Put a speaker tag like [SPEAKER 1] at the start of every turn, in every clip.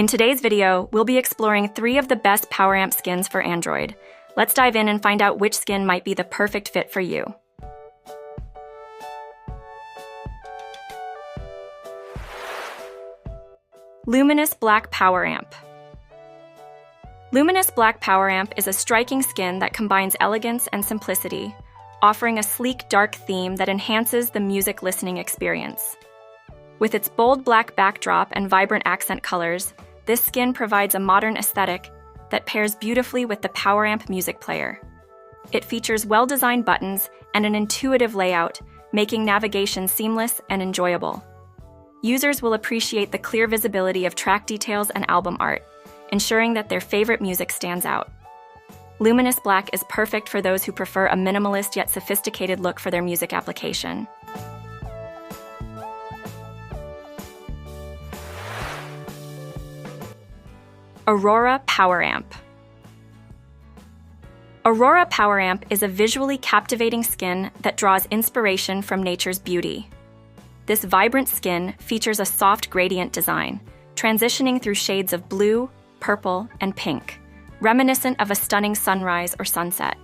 [SPEAKER 1] In today's video, we'll be exploring 3 of the best Poweramp skins for Android. Let's dive in and find out which skin might be the perfect fit for you. Luminous Black Poweramp. Luminous Black Poweramp is a striking skin that combines elegance and simplicity, offering a sleek, dark theme that enhances the music listening experience. With its bold black backdrop and vibrant accent colors, this skin provides a modern aesthetic that pairs beautifully with the Poweramp music player. It features well-designed buttons and an intuitive layout, making navigation seamless and enjoyable. Users will appreciate the clear visibility of track details and album art, ensuring that their favorite music stands out. Luminous Black is perfect for those who prefer a minimalist yet sophisticated look for their music application. Aurora Poweramp. Aurora Poweramp is a visually captivating skin that draws inspiration from nature's beauty. This vibrant skin features a soft gradient design, transitioning through shades of blue, purple, and pink, reminiscent of a stunning sunrise or sunset.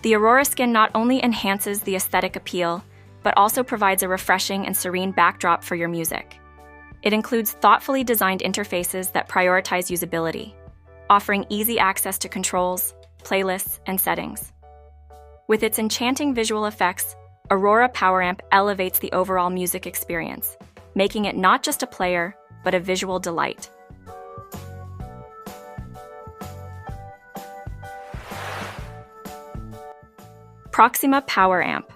[SPEAKER 1] The Aurora skin not only enhances the aesthetic appeal, but also provides a refreshing and serene backdrop for your music. It includes thoughtfully designed interfaces that prioritize usability, offering easy access to controls, playlists, and settings. With its enchanting visual effects, Aurora Poweramp elevates the overall music experience, making it not just a player, but a visual delight. Proxima Poweramp.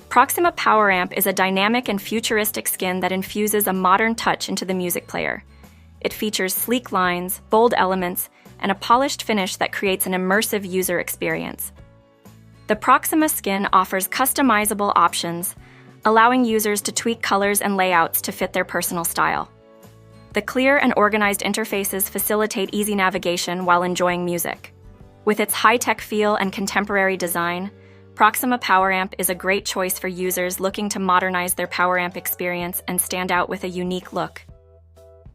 [SPEAKER 1] Proxima Poweramp is a dynamic and futuristic skin that infuses a modern touch into the music player. It features sleek lines, bold elements, and a polished finish that creates an immersive user experience. The Proxima skin offers customizable options, allowing users to tweak colors and layouts to fit their personal style. The clear and organized interfaces facilitate easy navigation while enjoying music. With its high-tech feel and contemporary design, Proxima Poweramp is a great choice for users looking to modernize their Poweramp experience and stand out with a unique look.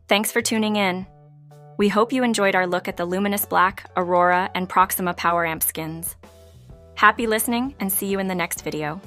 [SPEAKER 1] Thanks for tuning in. We hope you enjoyed our look at the Luminous Black, Aurora, and Proxima Poweramp skins. Happy listening, and see you in the next video.